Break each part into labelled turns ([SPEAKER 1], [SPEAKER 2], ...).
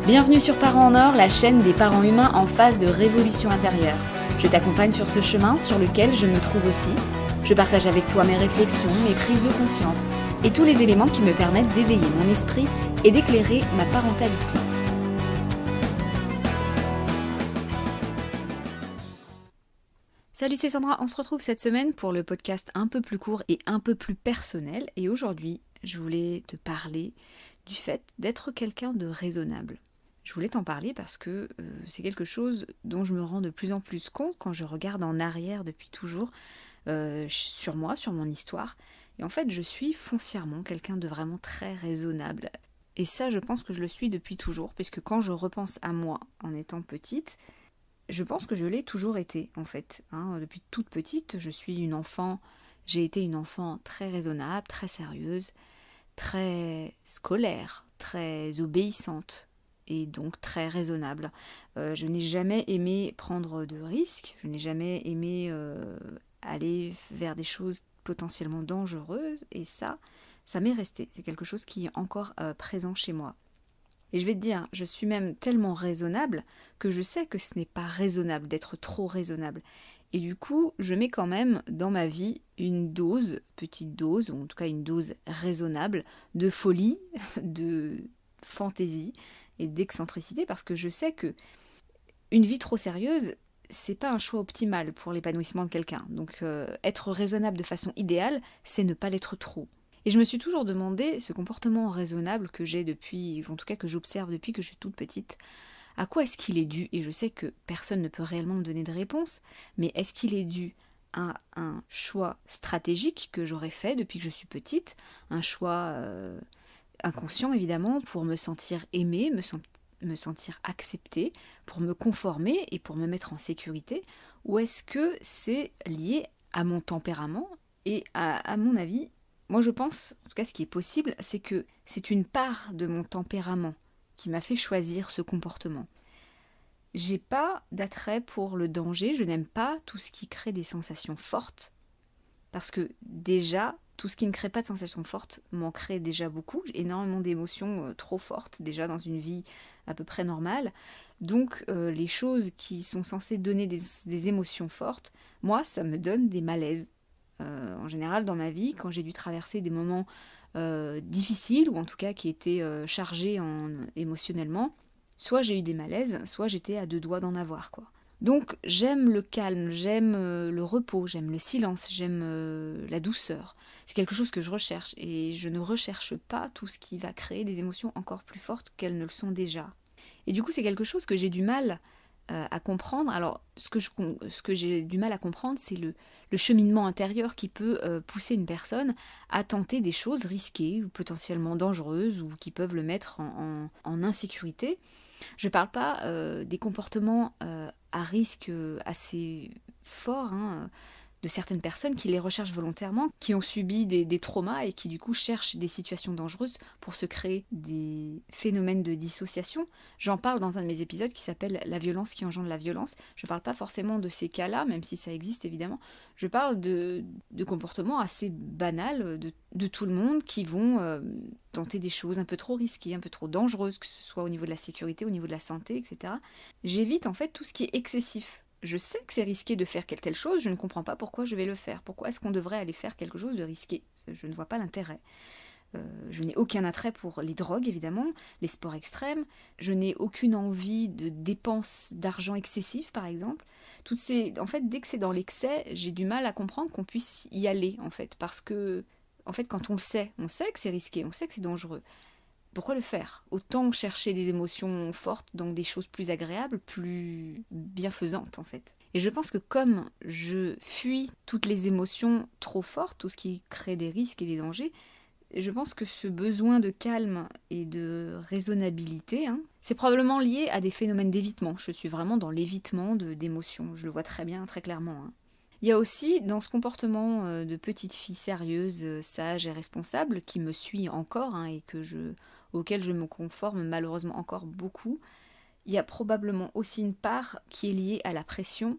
[SPEAKER 1] Bienvenue sur Parents en Or, la chaîne des parents humains en phase de révolution intérieure. Je t'accompagne sur ce chemin sur lequel je me trouve aussi. Je partage avec toi mes réflexions, mes prises de conscience et tous les éléments qui me permettent d'éveiller mon esprit et d'éclairer ma parentalité. Salut, c'est Sandra, on se retrouve cette semaine pour le podcast un peu plus court et un peu plus personnel. Et aujourd'hui, je voulais te parler du fait d'être quelqu'un de raisonnable. Je voulais t'en parler parce que c'est quelque chose dont je me rends de plus en plus compte quand je regarde en arrière depuis toujours sur moi, sur mon histoire. Et en fait, je suis foncièrement quelqu'un de vraiment très raisonnable. Et ça, je pense que je le suis depuis toujours, puisque quand je repense à moi en étant petite, je pense que je l'ai toujours été, en fait. Depuis toute petite, j'ai été une enfant très raisonnable, très sérieuse, très scolaire, très obéissante et donc très raisonnable. Je n'ai jamais aimé prendre de risques, je n'ai jamais aimé aller vers des choses potentiellement dangereuses et ça m'est resté. C'est quelque chose qui est encore présent chez moi. Et je vais te dire, je suis même tellement raisonnable que je sais que ce n'est pas raisonnable d'être trop raisonnable. Et du coup, je mets quand même dans ma vie une dose, petite dose, ou en tout cas une dose raisonnable, de folie, de fantaisie et d'excentricité, parce que je sais que une vie trop sérieuse, c'est pas un choix optimal pour l'épanouissement de quelqu'un. Donc être raisonnable de façon idéale, c'est ne pas l'être trop. Et je me suis toujours demandé, ce comportement raisonnable que j'ai depuis, en tout cas que j'observe depuis que je suis toute petite, à quoi est-ce qu'il est dû? Et je sais que personne ne peut réellement me donner de réponse, mais est-ce qu'il est dû à un choix stratégique que j'aurais fait depuis que je suis petite, un choix inconscient évidemment, pour me sentir aimée, me sentir acceptée, pour me conformer et pour me mettre en sécurité, ou est-ce que c'est lié à mon tempérament? Et à mon avis, moi je pense, en tout cas ce qui est possible, c'est que c'est une part de mon tempérament qui m'a fait choisir ce comportement. J'ai pas d'attrait pour le danger, je n'aime pas tout ce qui crée des sensations fortes, parce que déjà, tout ce qui ne crée pas de sensations fortes m'en crée déjà beaucoup. J'ai énormément d'émotions trop fortes déjà dans une vie à peu près normale. Donc les choses qui sont censées donner des émotions fortes, moi ça me donne des malaises. En général dans ma vie, quand j'ai dû traverser des moments difficiles, ou en tout cas qui étaient chargés émotionnellement, soit j'ai eu des malaises, soit j'étais à deux doigts d'en avoir, quoi. Donc j'aime le calme, j'aime le repos, j'aime le silence, j'aime la douceur. C'est quelque chose que je recherche et je ne recherche pas tout ce qui va créer des émotions encore plus fortes qu'elles ne le sont déjà. Et du coup c'est quelque chose que j'ai du mal à comprendre. Alors ce que j'ai du mal à comprendre, c'est le cheminement intérieur qui peut pousser une personne à tenter des choses risquées ou potentiellement dangereuses ou qui peuvent le mettre en insécurité. Je ne parle pas des comportements à risque assez forts, de certaines personnes qui les recherchent volontairement, qui ont subi des traumas et qui du coup cherchent des situations dangereuses pour se créer des phénomènes de dissociation. J'en parle dans un de mes épisodes qui s'appelle « La violence qui engendre la violence ». Je ne parle pas forcément de ces cas-là, même si ça existe évidemment. Je parle de comportements assez banals de tout le monde qui vont tenter des choses un peu trop risquées, un peu trop dangereuses, que ce soit au niveau de la sécurité, au niveau de la santé, etc. J'évite en fait tout ce qui est excessif. Je sais que c'est risqué de faire telle chose, je ne comprends pas pourquoi je vais le faire. Pourquoi est-ce qu'on devrait aller faire quelque chose de risqué? Je ne vois pas l'intérêt. Je n'ai aucun attrait pour les drogues, évidemment, les sports extrêmes. Je n'ai aucune envie de dépenses d'argent excessives, par exemple. En fait, dès que c'est dans l'excès, j'ai du mal à comprendre qu'on puisse y aller, en fait. Parce que, en fait, quand on sait que c'est risqué, on sait que c'est dangereux. Pourquoi le faire? Autant chercher des émotions fortes, donc des choses plus agréables, plus bienfaisantes en fait. Et je pense que comme je fuis toutes les émotions trop fortes, tout ce qui crée des risques et des dangers, je pense que ce besoin de calme et de raisonnabilité, c'est probablement lié à des phénomènes d'évitement. Je suis vraiment dans l'évitement d'émotions, je le vois très bien, très clairement. Il y a aussi dans ce comportement de petite fille sérieuse, sage et responsable, qui me suit encore et auquel je me conforme malheureusement encore beaucoup, il y a probablement aussi une part qui est liée à la pression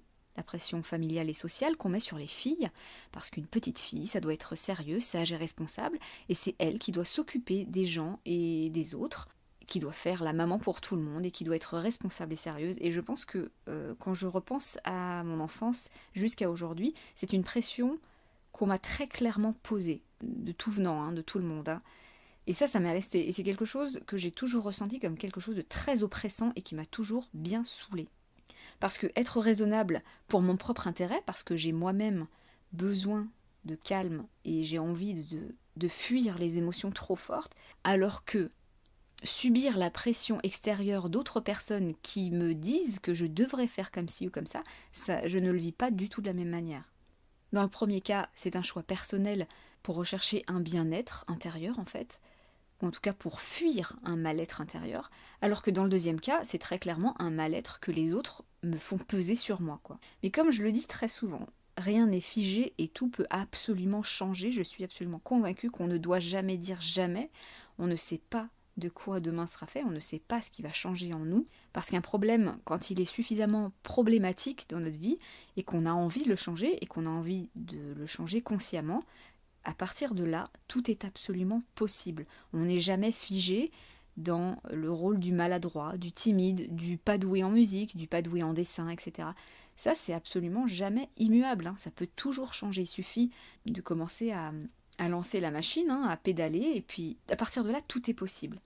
[SPEAKER 1] familiale et sociale qu'on met sur les filles, parce qu'une petite fille, ça doit être sérieux, sage et responsable, et c'est elle qui doit s'occuper des gens et des autres, qui doit faire la maman pour tout le monde et qui doit être responsable et sérieuse. Et je pense que quand je repense à mon enfance jusqu'à aujourd'hui, c'est une pression qu'on m'a très clairement posée, de tout venant, de tout le monde. Et ça m'est resté. Et c'est quelque chose que j'ai toujours ressenti comme quelque chose de très oppressant et qui m'a toujours bien saoulée. Parce que être raisonnable pour mon propre intérêt, parce que j'ai moi-même besoin de calme et j'ai envie de fuir les émotions trop fortes, alors que subir la pression extérieure d'autres personnes qui me disent que je devrais faire comme ci ou comme ça, je ne le vis pas du tout de la même manière. Dans le premier cas, c'est un choix personnel pour rechercher un bien-être intérieur en fait, ou en tout cas pour fuir un mal-être intérieur, alors que dans le deuxième cas, c'est très clairement un mal-être que les autres me font peser sur moi, quoi. Mais comme je le dis très souvent, rien n'est figé et tout peut absolument changer. Je suis absolument convaincue qu'on ne doit jamais dire jamais. On ne sait pas de quoi demain sera fait, on ne sait pas ce qui va changer en nous, parce qu'un problème, quand il est suffisamment problématique dans notre vie, et qu'on a envie de le changer, et qu'on a envie de le changer consciemment, à partir de là, tout est absolument possible. On n'est jamais figé dans le rôle du maladroit, du timide, du pas doué en musique, du pas doué en dessin, etc. Ça, c'est absolument jamais immuable. Ça peut toujours changer. Il suffit de commencer à lancer la machine, à pédaler, et puis à partir de là, tout est possible.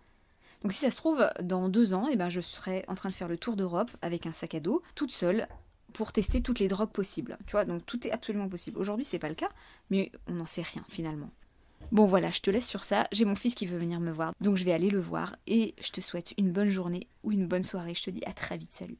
[SPEAKER 1] Donc si ça se trouve, dans 2 ans, je serai en train de faire le tour d'Europe avec un sac à dos, toute seule, pour tester toutes les drogues possibles. Tu vois, donc tout est absolument possible. Aujourd'hui, c'est pas le cas, mais on n'en sait rien finalement. Bon voilà, je te laisse sur ça. J'ai mon fils qui veut venir me voir, donc je vais aller le voir. Et je te souhaite une bonne journée ou une bonne soirée. Je te dis à très vite, salut.